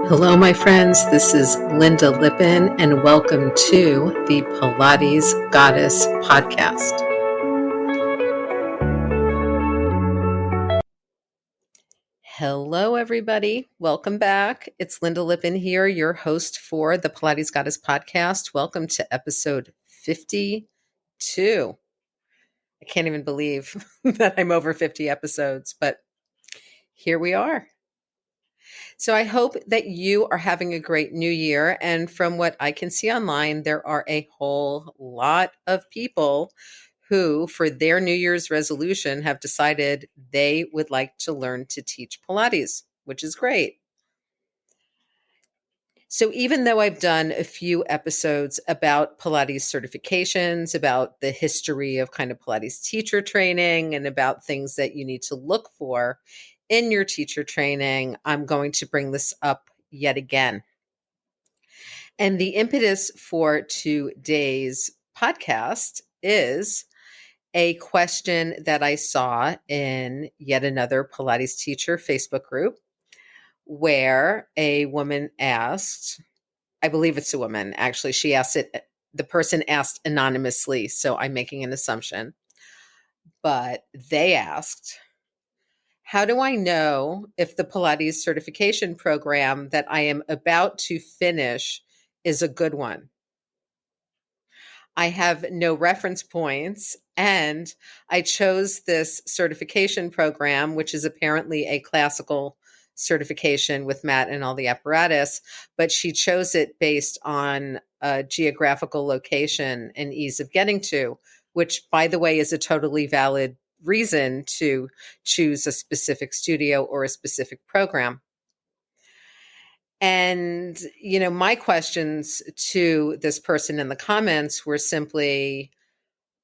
Hello, my friends. This is Lynda Lippin, and welcome to the Pilates Goddess podcast. Hello, everybody. Welcome back. It's Lynda Lippin here, your host for the Pilates Goddess podcast. Welcome to episode 52. I can't even believe that I'm over 50 episodes, but here we are. So I hope that you are having a great new year. And from what I can see online, there are a whole lot of people who, for their New Year's resolution, have decided they would like to learn to teach Pilates, which is great. So even though I've done a few episodes about Pilates certifications, about the history of kind of Pilates teacher training, and about things that you need to look for in your teacher training, I'm going to bring this up yet again. And the impetus for today's podcast is a question that I saw in yet another Pilates teacher Facebook group, where a woman asked, I believe it's a woman, actually, she asked it, the person asked anonymously, so I'm making an assumption, but they asked, how do I know if the Pilates certification program that I am about to finish is a good one? I have no reference points, and I chose this certification program, which is apparently a classical certification with mat and all the apparatus, but she chose it based on a geographical location and ease of getting to, which, by the way, is a totally valid reason to choose a specific studio or a specific program. And, my questions to this person in the comments were simply,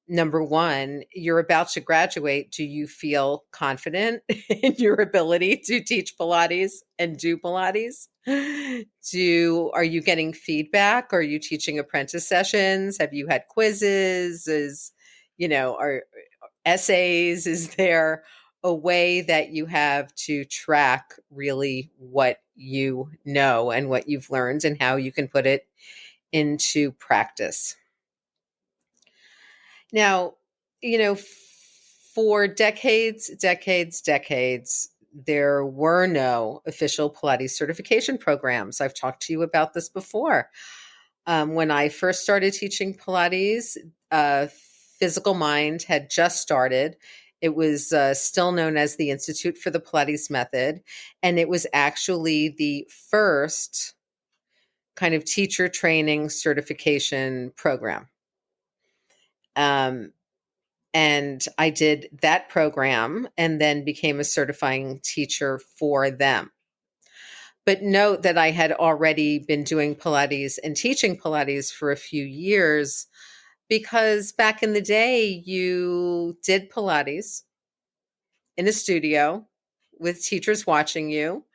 number one, you're about to graduate. Do you feel confident in your ability to teach Pilates and do Pilates? Are you getting feedback? Are you teaching apprentice sessions? Have you had quizzes? Are essays? Is there a way that you have to track really what you know and what you've learned and how you can put it into practice? Now, for decades, there were no official Pilates certification programs. I've talked to you about this before. When I first started teaching Pilates, Physical Mind had just started. It was still known as the Institute for the Pilates Method, and it was actually the first kind of teacher training certification program. And I did that program and then became a certifying teacher for them. But note that I had already been doing Pilates and teaching Pilates for a few years, because back in the day, you did Pilates in a studio with teachers watching you.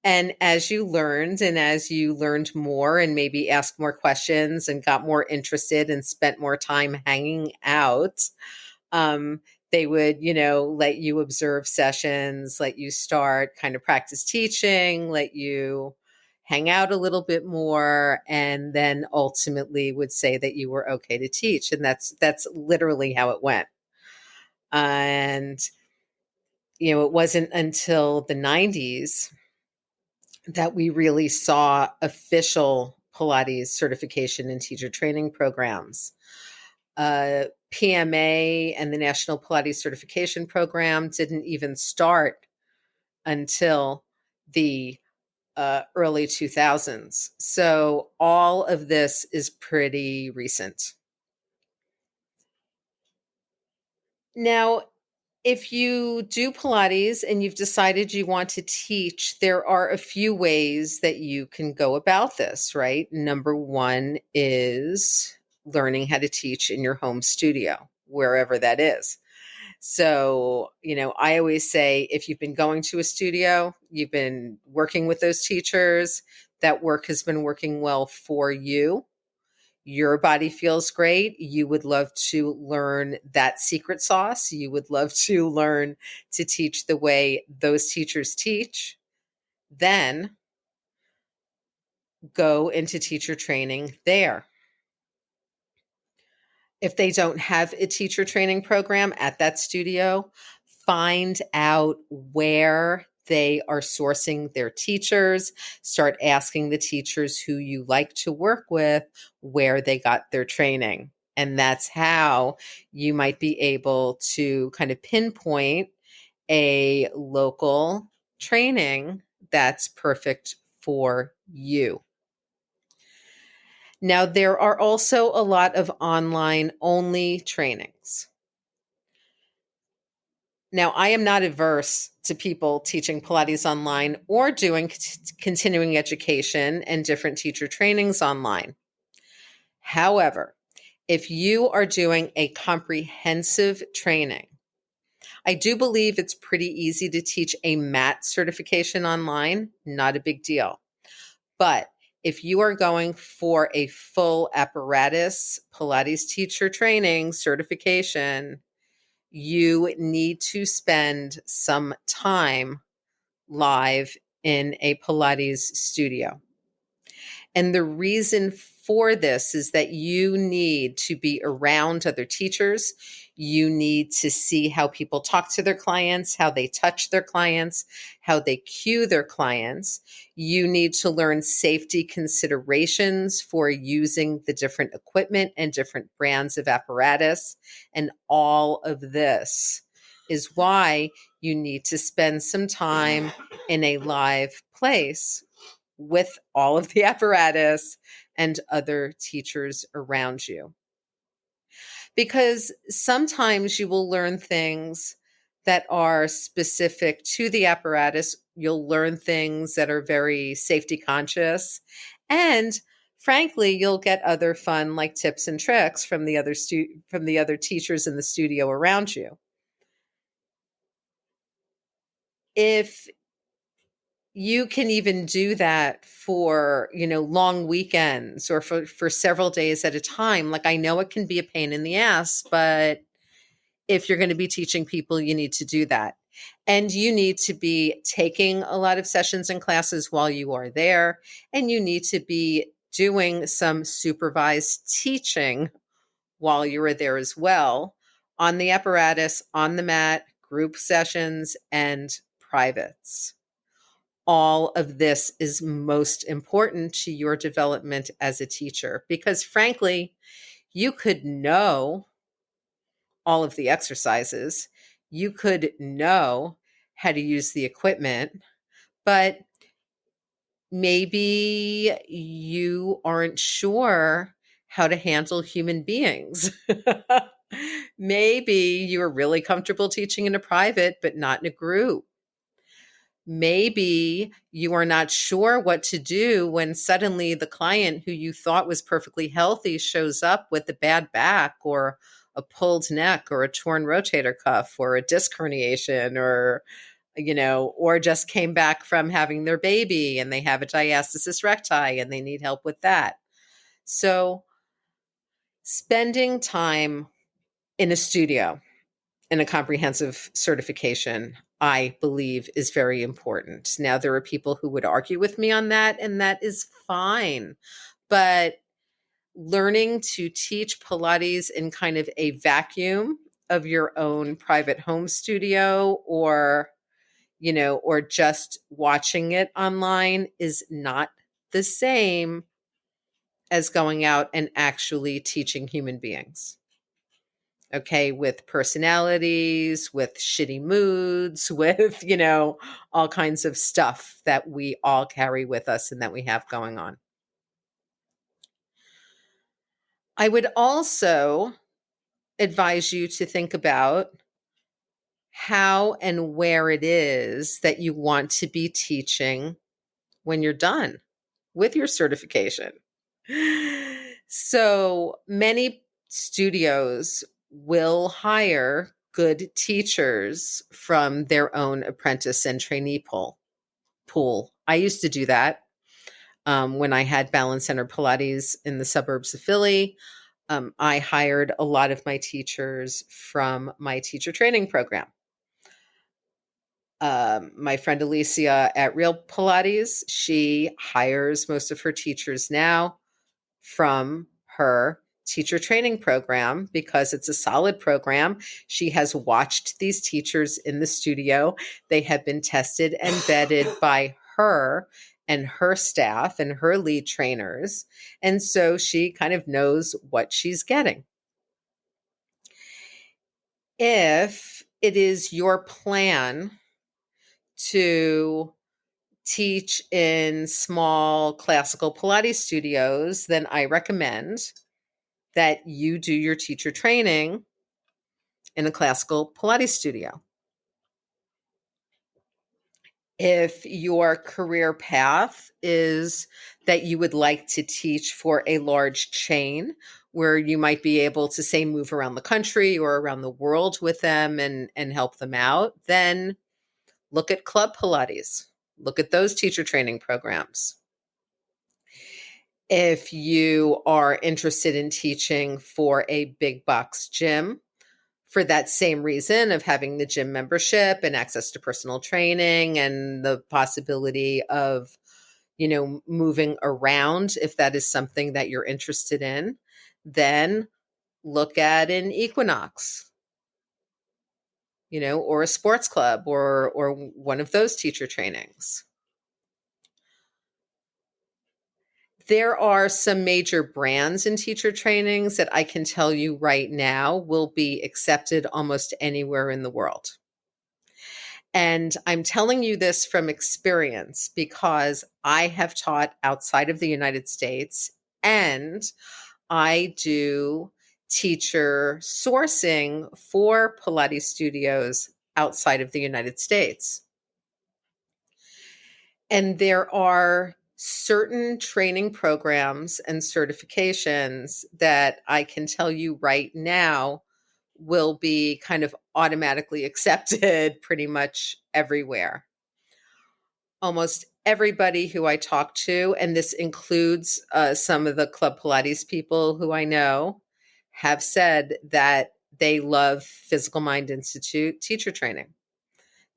And as you learned more and maybe asked more questions and got more interested and spent more time hanging out, they would, let you observe sessions, let you start kind of practice teaching, let you hang out a little bit more, and then ultimately would say that you were okay to teach. And that's literally how it went. And, it wasn't until the 90s that we really saw official Pilates certification and teacher training programs. PMA and the National Pilates Certification Program didn't even start until the early 2000s. So all of this is pretty recent. Now, if you do Pilates and you've decided you want to teach, there are a few ways that you can go about this, right? Number one is learning how to teach in your home studio, wherever that is. So, I always say, if you've been going to a studio, you've been working with those teachers, that work has been working well for you. Your body feels great. You would love to learn that secret sauce. You would love to learn to teach the way those teachers teach. Then go into teacher training there. If they don't have a teacher training program at that studio, find out where they are sourcing their teachers. Start asking the teachers who you like to work with where they got their training. And that's how you might be able to kind of pinpoint a local training that's perfect for you. Now, there are also a lot of online only trainings. Now, I am not averse to people teaching Pilates online or doing continuing education and different teacher trainings online. However, if you are doing a comprehensive training, I do believe it's pretty easy to teach a mat certification online, not a big deal. But if you are going for a full apparatus Pilates teacher training certification, you need to spend some time live in a Pilates studio. And the reason for this is that you need to be around other teachers. You need to see how people talk to their clients, how they touch their clients, how they cue their clients. You need to learn safety considerations for using the different equipment and different brands of apparatus. And all of this is why you need to spend some time in a live place with all of the apparatus and other teachers around you. Because sometimes you will learn things that are specific to the apparatus. You'll learn things that are very safety conscious. And frankly, you'll get other fun like tips and tricks from the other teachers in the studio around you. If you can even do that for, long weekends or for several days at a time. Like, I know it can be a pain in the ass, but if you're going to be teaching people, you need to do that. And you need to be taking a lot of sessions and classes while you are there. And you need to be doing some supervised teaching while you are there as well, on the apparatus, on the mat, group sessions, and privates. All of this is most important to your development as a teacher, because frankly, you could know all of the exercises, you could know how to use the equipment, but maybe you aren't sure how to handle human beings. Maybe you're really comfortable teaching in a private, but not in a group. Maybe you are not sure what to do when suddenly the client who you thought was perfectly healthy shows up with a bad back or a pulled neck or a torn rotator cuff or a disc herniation or just came back from having their baby and they have a diastasis recti and they need help with that. So spending time in a studio in a comprehensive certification, I believe, is very important. Now, there are people who would argue with me on that, and that is fine. But learning to teach Pilates in kind of a vacuum of your own private home studio or just watching it online is not the same as going out and actually teaching human beings. Okay, with personalities, with shitty moods, with, all kinds of stuff that we all carry with us and that we have going on. I would also advise you to think about how and where it is that you want to be teaching when you're done with your certification. So many studios will hire good teachers from their own apprentice and trainee pool. I used to do that when I had Balance Center Pilates in the suburbs of Philly. I hired a lot of my teachers from my teacher training program. My friend Alicia at Real Pilates, she hires most of her teachers now from her teacher training program because it's a solid program. She has watched these teachers in the studio. They have been tested and vetted by her and her staff and her lead trainers. And so she kind of knows what she's getting. If it is your plan to teach in small classical Pilates studios, then I recommend that you do your teacher training in a classical Pilates studio. If your career path is that you would like to teach for a large chain where you might be able to, say, move around the country or around the world with them and help them out, then look at Club Pilates. Look at those teacher training programs. If you are interested in teaching for a big box gym, for that same reason of having the gym membership and access to personal training and the possibility of, moving around, if that is something that you're interested in, then look at an Equinox, or a sports club or one of those teacher trainings. There are some major brands in teacher trainings that I can tell you right now will be accepted almost anywhere in the world. And I'm telling you this from experience because I have taught outside of the United States and I do teacher sourcing for Pilates studios outside of the United States. And there are certain training programs and certifications that I can tell you right now will be kind of automatically accepted pretty much everywhere. Almost everybody who I talk to, and this includes some of the Club Pilates people who I know, have said that they love Physical Mind Institute teacher training.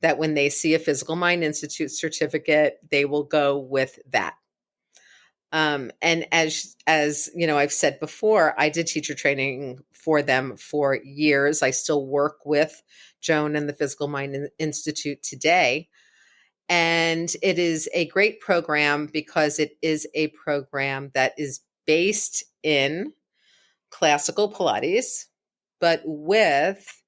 That when they see a Physical Mind Institute certificate, they will go with that. And as I've said before, I did teacher training for them for years. I still work with Joan and the Physical Mind Institute today. And it is a great program because it is a program that is based in classical Pilates, but with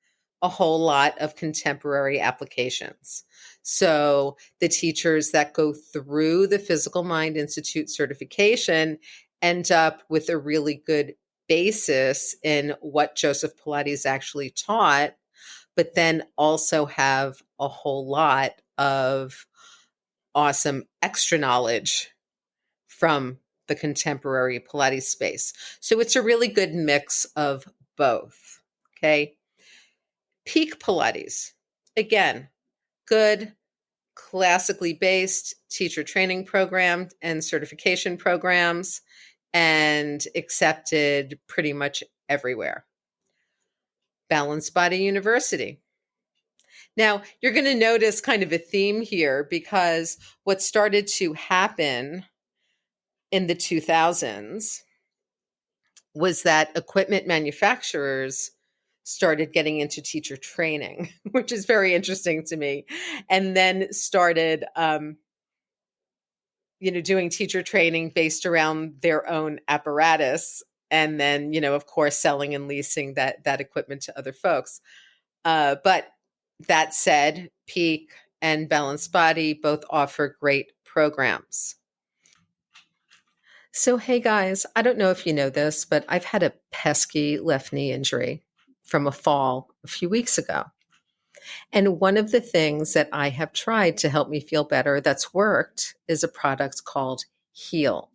a whole lot of contemporary applications. So the teachers that go through the Physical Mind Institute certification end up with a really good basis in what Joseph Pilates actually taught, but then also have a whole lot of awesome extra knowledge from the contemporary Pilates space. So it's a really good mix of both. Okay. Peak Pilates. Again, good, classically based teacher training program and certification programs and accepted pretty much everywhere. Balanced Body University. Now, you're going to notice kind of a theme here because what started to happen in the 2000s was that equipment manufacturers started getting into teacher training, which is very interesting to me, and then started, doing teacher training based around their own apparatus, and then, of course, selling and leasing that equipment to other folks. But that said, Peak and Balanced Body both offer great programs. So, hey guys, I don't know if you know this, but I've had a pesky left knee injury from a fall a few weeks ago. And one of the things that I have tried to help me feel better that's worked is a product called Heal.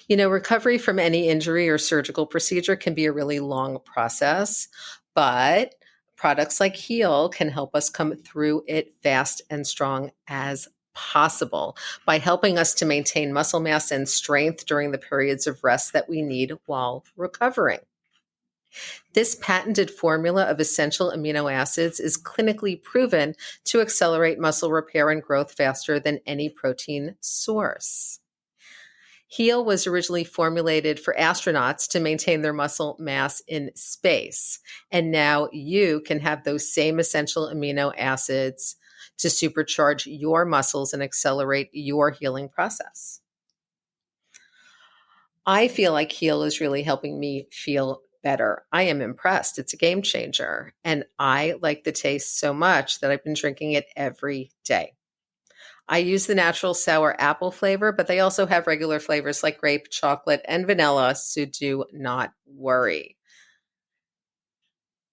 Recovery from any injury or surgical procedure can be a really long process, but products like Heal can help us come through it fast and strong as possible by helping us to maintain muscle mass and strength during the periods of rest that we need while recovering. This patented formula of essential amino acids is clinically proven to accelerate muscle repair and growth faster than any protein source. Heal was originally formulated for astronauts to maintain their muscle mass in space. And now you can have those same essential amino acids to supercharge your muscles and accelerate your healing process. I feel like Heal is really helping me feel better. I am impressed. It's a game changer. And I like the taste so much that I've been drinking it every day. I use the natural sour apple flavor, but they also have regular flavors like grape, chocolate, and vanilla, so do not worry.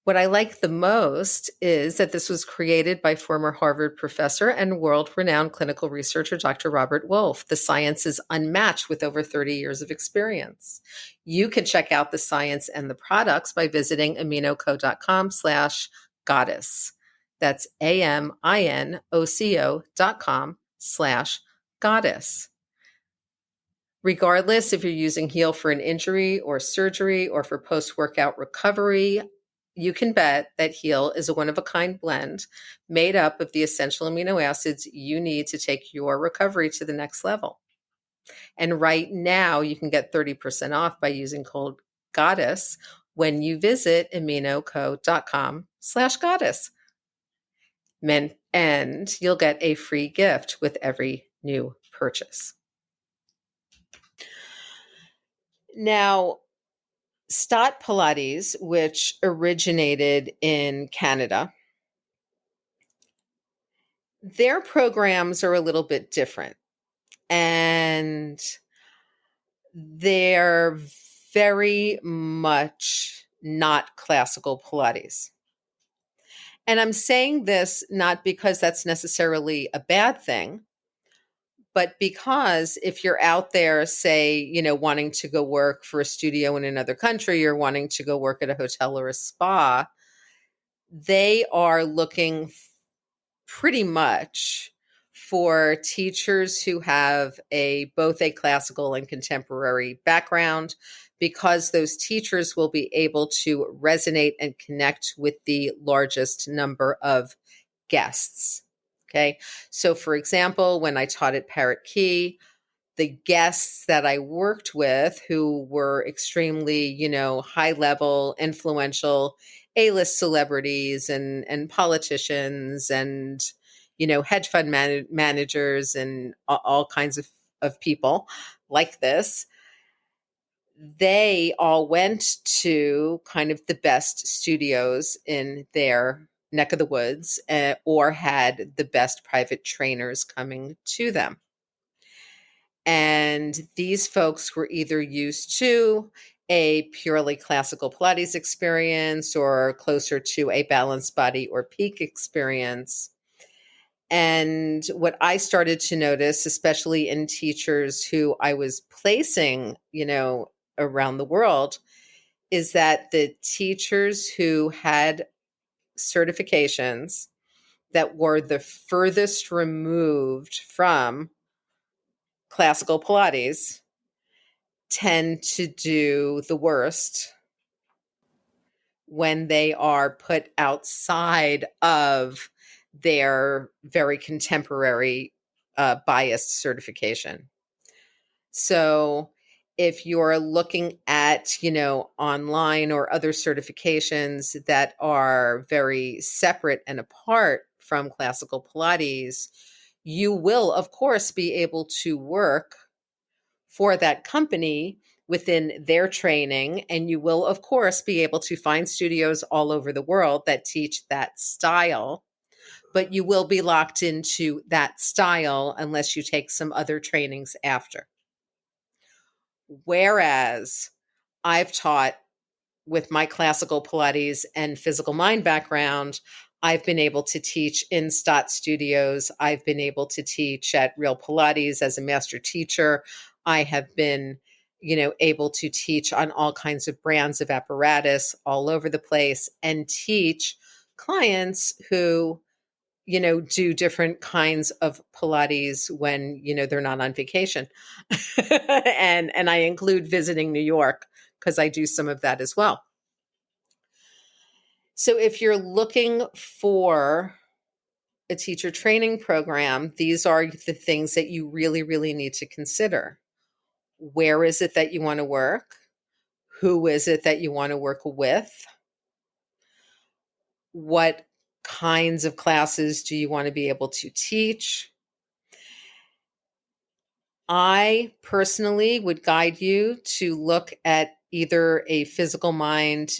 What I like the most is that this was created by former Harvard professor and world-renowned clinical researcher, Dr. Robert Wolfe. The science is unmatched with over 30 years of experience. You can check out the science and the products by visiting aminoco.com/goddess. That's aminoco.com/goddess. Regardless if you're using Heal for an injury or surgery or for post-workout recovery, you can bet that Heal is a one-of-a-kind blend made up of the essential amino acids you need to take your recovery to the next level. And right now, you can get 30% off by using code GODDESS when you visit aminoco.com/goddess. And you'll get a free gift with every new purchase. Now, Stott Pilates, which originated in Canada, their programs are a little bit different. And they're very much not classical Pilates. And I'm saying this not because that's necessarily a bad thing, but because if you're out there, say, wanting to go work for a studio in another country or wanting to go work at a hotel or a spa, they are looking pretty much for teachers who have both a classical and contemporary background, because those teachers will be able to resonate and connect with the largest number of guests. Okay. So for example, when I taught at Parrot Key, the guests that I worked with who were extremely, high level, influential A-list celebrities and politicians and, hedge fund managers and all kinds of people like this, they all went to kind of the best studios in their neck of the woods, or had the best private trainers coming to them. And these folks were either used to a purely classical Pilates experience or closer to a balanced body or peak experience. And what I started to notice, especially in teachers who I was placing, around the world, is that the teachers who had certifications that were the furthest removed from classical Pilates tend to do the worst when they are put outside of their very contemporary biased certification. So if you're looking at, online or other certifications that are very separate and apart from classical Pilates, you will, of course, be able to work for that company within their training. And you will, of course, be able to find studios all over the world that teach that style, but you will be locked into that style unless you take some other trainings after. Whereas I've taught with my classical Pilates and physical mind background, I've been able to teach in Stott studios. I've been able to teach at Real Pilates as a master teacher. I have been, able to teach on all kinds of brands of apparatus all over the place and teach clients who, do different kinds of Pilates when, they're not on vacation. and I include visiting New York because I do some of that as well. So if you're looking for a teacher training program, these are the things that you really, really need to consider. Where is it that you want to work? Who is it that you want to work with? What kinds of classes do you want to be able to teach? I personally would guide you to look at either a physical mind,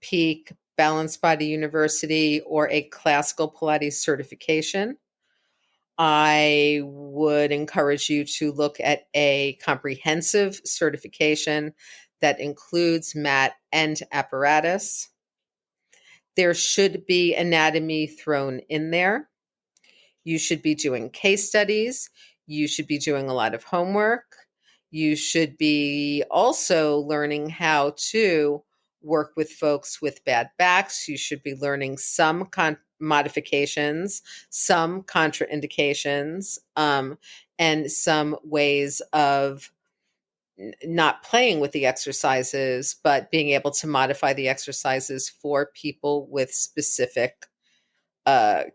peak, balanced body university, or a classical Pilates certification. I would encourage you to look at a comprehensive certification that includes mat and apparatus. There should be anatomy thrown in there. You should be doing case studies. You should be doing a lot of homework. You should be also learning how to work with folks with bad backs. You should be learning some modifications, some contraindications, and some ways of not playing with the exercises, but being able to modify the exercises for people with specific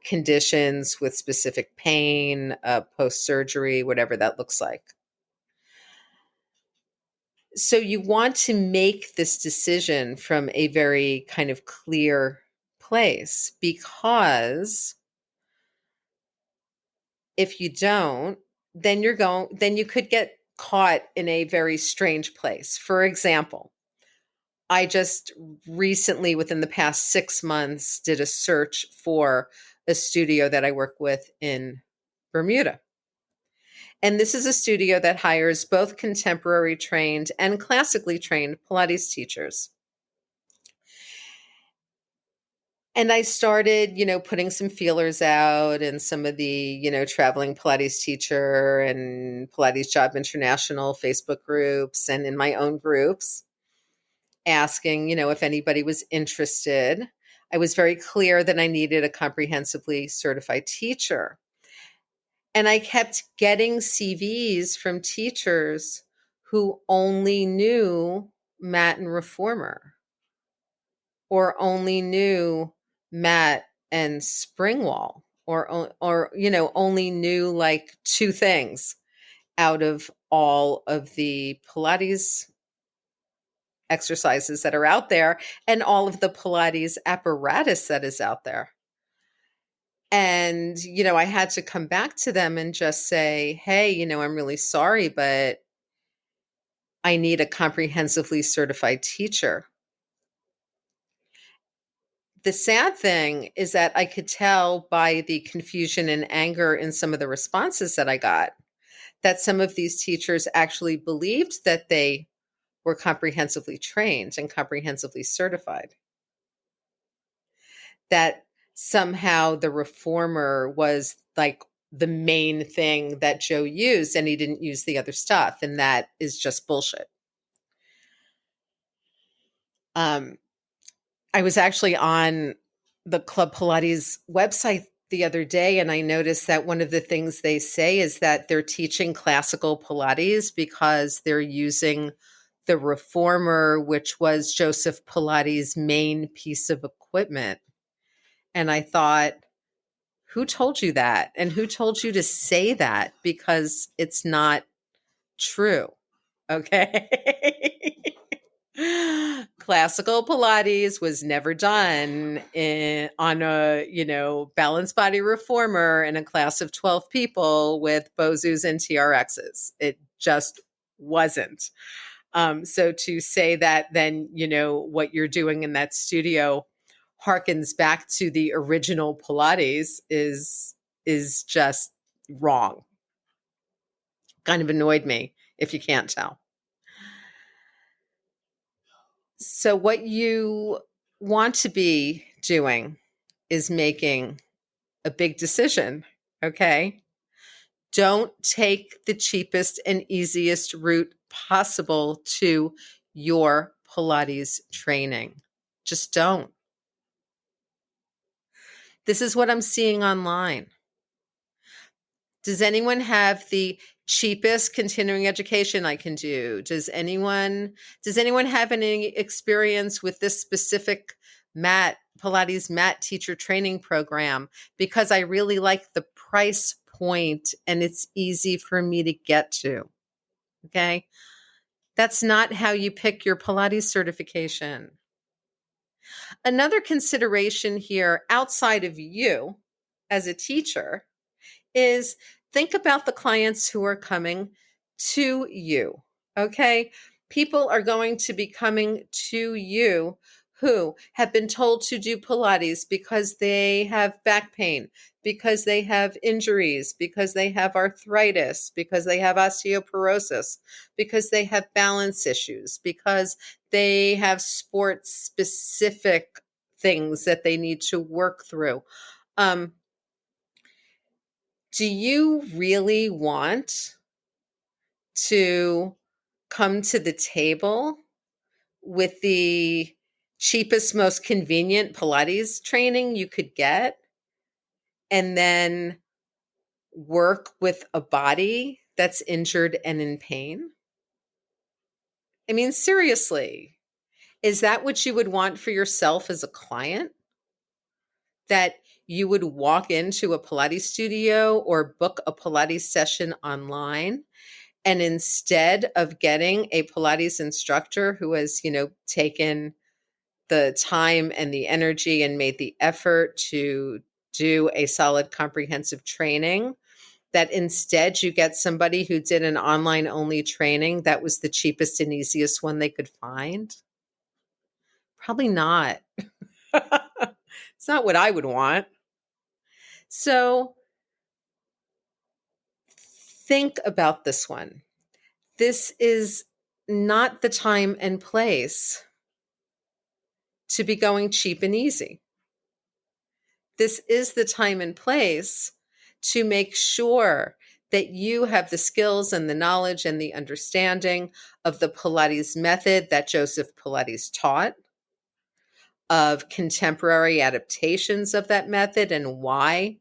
conditions, with specific pain, post-surgery, whatever that looks like. So you want to make this decision from a very kind of clear place, because if you don't, then you could get caught in a very strange place. For example, I just recently, within the past 6 months, did a search for a studio that I work with in Bermuda. And this is a studio that hires both contemporary trained and classically trained Pilates teachers. And I started, putting some feelers out in some of the, traveling Pilates teacher and Pilates Job International Facebook groups and in my own groups, asking, if anybody was interested. I was very clear that I needed a comprehensively certified teacher. And I kept getting CVs from teachers who only knew mat and reformer, or only knew mat and spring wall, or only knew like two things out of all of the Pilates exercises that are out there and all of the Pilates apparatus that is out there. And, I had to come back to them and just say, hey, I'm really sorry, but I need a comprehensively certified teacher. The sad thing is that I could tell by the confusion and anger in some of the responses that I got that some of these teachers actually believed that they were comprehensively trained and comprehensively certified. That somehow the reformer was like the main thing that Joe used and he didn't use the other stuff. And that is just bullshit. I was actually on the Club Pilates website the other day, and I noticed that one of the things they say is that they're teaching classical Pilates because they're using the reformer, which was Joseph Pilates' main piece of equipment. And I thought, who told you that? And who told you to say that? Because it's not true. Okay. Classical Pilates was never done on a, balanced body reformer in a class of 12 people with Bozus and TRXs. It just wasn't. So to say that then, what you're doing in that studio harkens back to the original Pilates is just wrong. Kind of annoyed me, if you can't tell. So what you want to be doing is making a big decision, okay? Don't take the cheapest and easiest route possible to your Pilates training. Just don't. This is what I'm seeing online. Does anyone have the cheapest continuing education I can do? Does anyone have any experience with this specific Pilates mat teacher training program because I really like the price point and it's easy for me to get to. Okay. That's not how you pick your Pilates certification. Another consideration here outside of you as a teacher is think about the clients who are coming to you. Okay. People are going to be coming to you who have been told to do Pilates because they have back pain, because they have injuries, because they have arthritis, because they have osteoporosis, because they have balance issues, because they have sports specific things that they need to work through. Do you really want to come to the table with the cheapest, most convenient Pilates training you could get and then work with a body that's injured and in pain? I mean, seriously, is that what you would want for yourself as a client? That you would walk into a Pilates studio or book a Pilates session online, and instead of getting a Pilates instructor who has, taken the time and the energy and made the effort to do a solid comprehensive training, that instead you get somebody who did an online only training that was the cheapest and easiest one they could find? Probably not. It's not what I would want. So think about this one. This is not the time and place to be going cheap and easy. This is the time and place to make sure that you have the skills and the knowledge and the understanding of the Pilates method that Joseph Pilates taught, of contemporary adaptations of that method and why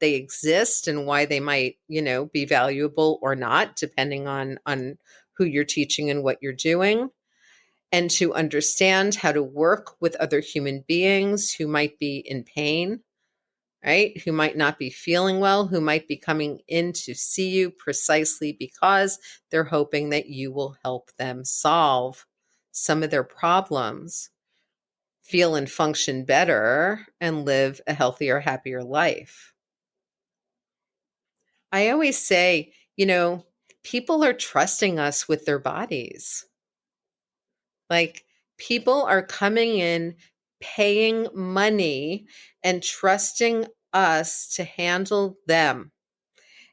they exist and why they might, be valuable or not, depending on who you're teaching and what you're doing, and to understand how to work with other human beings who might be in pain, right? Who might not be feeling well, who might be coming in to see you precisely because they're hoping that you will help them solve some of their problems, feel and function better, and live a healthier, happier life. I always say, people are trusting us with their bodies. Like, people are coming in, paying money, and trusting us to handle them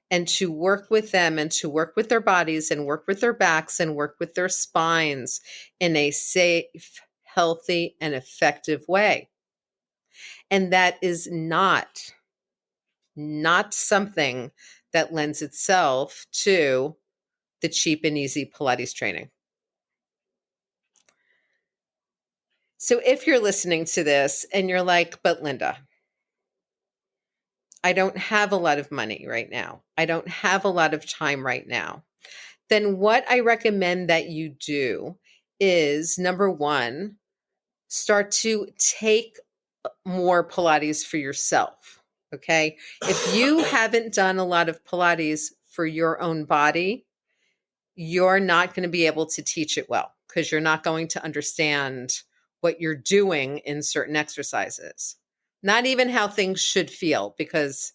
and to work with them and to work with their bodies and work with their backs and work with their spines in a safe, healthy, and effective way. And that is not something that lends itself to the cheap and easy Pilates training. So if you're listening to this and you're like, but Lynda, I don't have a lot of money right now, I don't have a lot of time right now, then what I recommend that you do is, number one, start to take more Pilates for yourself. Okay. If you haven't done a lot of Pilates for your own body, you're not going to be able to teach it well because you're not going to understand what you're doing in certain exercises. Not even how things should feel, because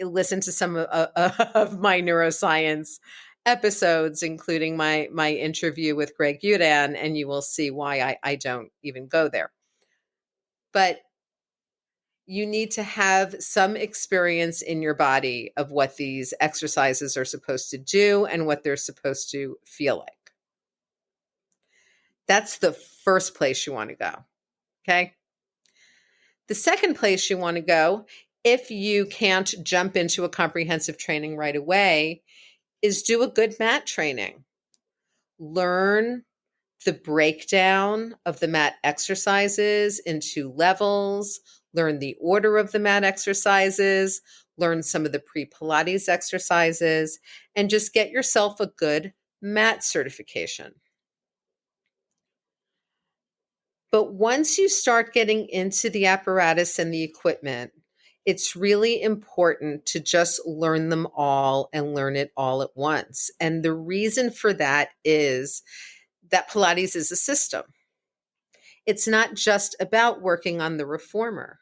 listen to some of my neuroscience episodes, including my interview with Greg Udan, and you will see why I don't even go there. But you need to have some experience in your body of what these exercises are supposed to do and what they're supposed to feel like. That's the first place you want to go. Okay. The second place you want to go, if you can't jump into a comprehensive training right away, is do a good mat training. Learn the breakdown of the mat exercises into levels, learn the order of the mat exercises, learn some of the pre-Pilates exercises, and just get yourself a good mat certification. But once you start getting into the apparatus and the equipment, it's really important to just learn them all and learn it all at once. And the reason for that is that Pilates is a system. It's not just about working on the reformer.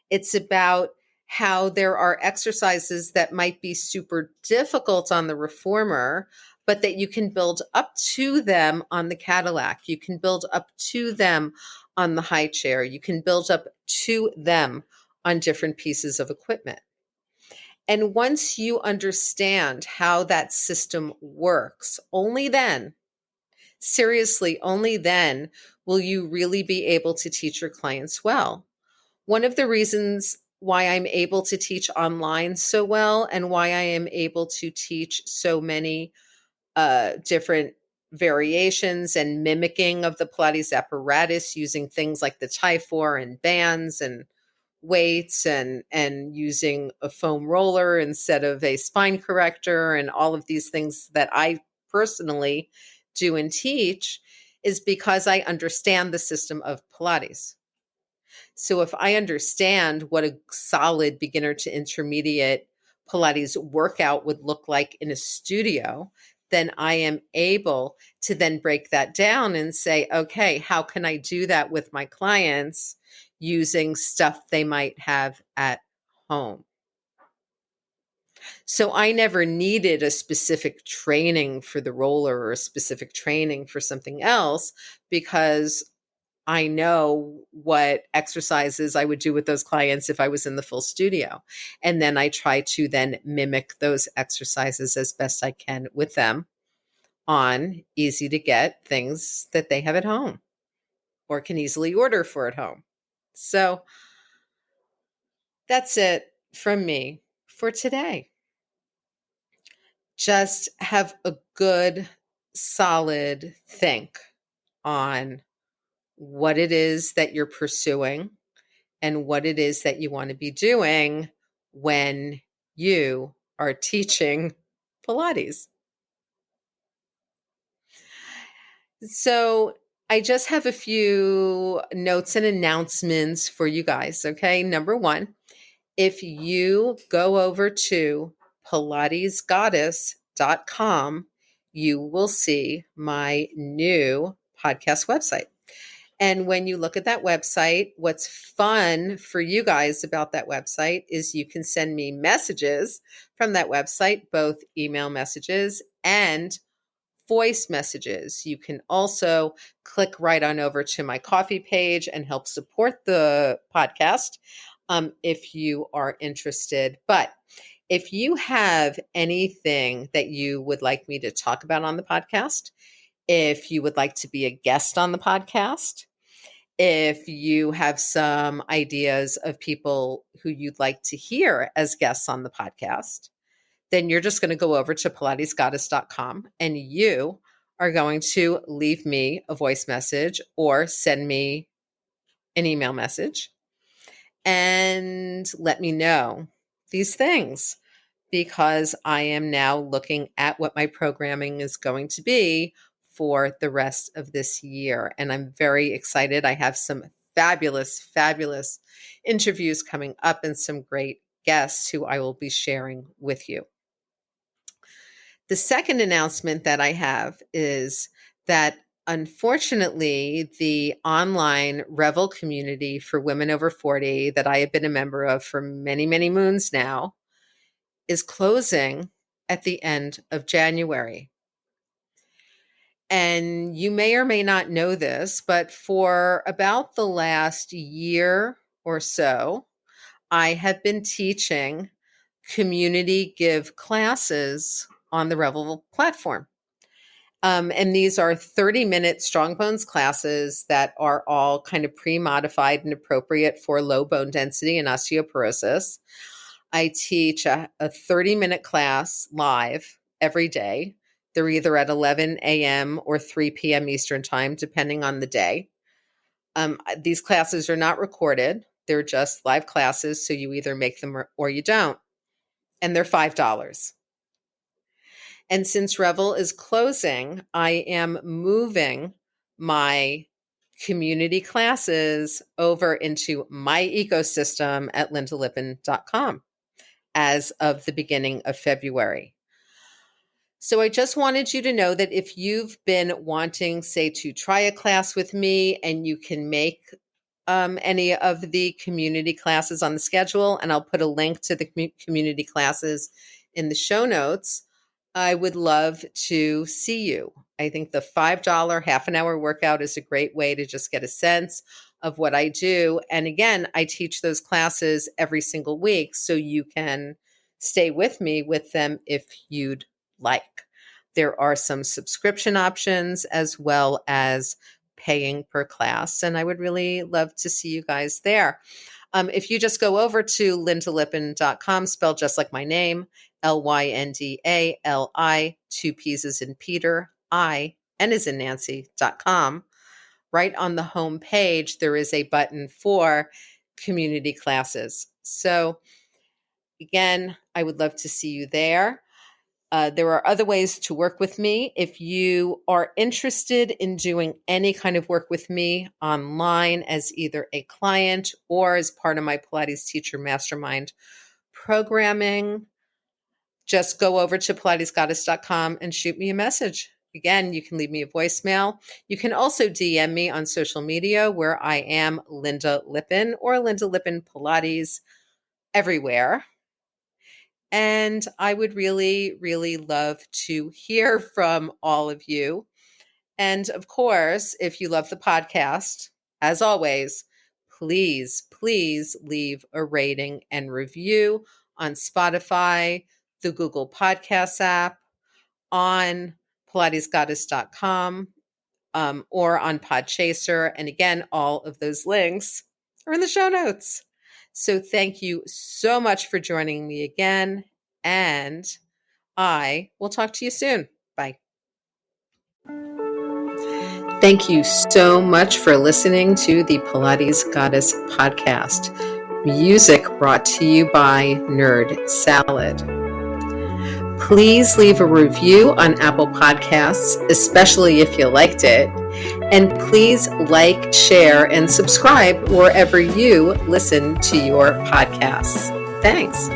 It's about how there are exercises that might be super difficult on the reformer, but that you can build up to them on the Cadillac. You can build up to them on the high chair. You can build up to them on different pieces of equipment. And once you understand how that system works, only then, seriously, only then will you really be able to teach your clients well. One of the reasons why I'm able to teach online so well and why I am able to teach so many different variations and mimicking of the Pilates apparatus using things like the Typhor and bands and weights and using a foam roller instead of a spine corrector and all of these things that I personally do and teach is because I understand the system of Pilates. So if I understand what a solid beginner to intermediate Pilates workout would look like in a studio, then I am able to then break that down and say, okay, how can I do that with my clients using stuff they might have at home? So I never needed a specific training for the roller or a specific training for something else because I know what exercises I would do with those clients if I was in the full studio. And then I try to then mimic those exercises as best I can with them on easy to get things that they have at home or can easily order for at home. So that's it from me for today. Just have a good, solid think on what it is that you're pursuing and what it is that you want to be doing when you are teaching Pilates. So, I just have a few notes and announcements for you guys. Okay. Number one, if you go over to pilatesgoddess.com, you will see my new podcast website. And when you look at that website, what's fun for you guys about that website is you can send me messages from that website, both email messages and voice messages. You can also click right on over to my coffee page and help support the podcast if you are interested. But if you have anything that you would like me to talk about on the podcast, if you would like to be a guest on the podcast, if you have some ideas of people who you'd like to hear as guests on the podcast, then you're just going to go over to pilatesgoddess.com and you are going to leave me a voice message or send me an email message and let me know these things because I am now looking at what my programming is going to be for the rest of this year. And I'm very excited. I have some fabulous, fabulous interviews coming up and some great guests who I will be sharing with you. The second announcement that I have is that unfortunately, the online Revel community for women over 40 that I have been a member of for many, many moons now is closing at the end of January. And you may or may not know this, but for about the last year or so, I have been teaching community give classes on the Revel platform. And these are 30-minute strong bones classes that are all kind of pre-modified and appropriate for low bone density and osteoporosis. I teach a 30-minute class live every day. They're either at 11 a.m. or 3 p.m. Eastern time, depending on the day. These classes are not recorded. They're just live classes, so you either make them or you don't. And they're $5. And since Revel is closing, I am moving my community classes over into my ecosystem at lyndalippin.com as of the beginning of February. So I just wanted you to know that if you've been wanting, say, to try a class with me, and you can make any of the community classes on the schedule, and I'll put a link to the community classes in the show notes, I would love to see you. I think the $5 half an hour workout is a great way to just get a sense of what I do. And again, I teach those classes every single week, so you can stay with me with them if you'd like. There are some subscription options as well as paying per class, and I would really love to see you guys there. If you just go over to lyndalippin.com, spelled just like my name, Lyndali, 2 P's as in Peter, I, N as in Nancy.com, right on the home page, there is a button for community classes. So again, I would love to see you there. There are other ways to work with me. If you are interested in doing any kind of work with me online as either a client or as part of my Pilates Teacher Mastermind programming, just go over to pilatesgoddess.com and shoot me a message. Again, you can leave me a voicemail. You can also DM me on social media, where I am Lynda Lippin or Lynda Lippin Pilates everywhere. And I would really, really love to hear from all of you. And of course, if you love the podcast, as always, please, please leave a rating and review on Spotify, the Google Podcasts app, on pilatesgoddess.com, or on Podchaser. And again, all of those links are in the show notes. So thank you so much for joining me again, and I will talk to you soon. Bye. Thank you so much for listening to the Pilates Goddess podcast. Music brought to you by Nerd Salad. Please leave a review on Apple Podcasts, especially if you liked it. And please like, share, and subscribe wherever you listen to your podcasts. Thanks.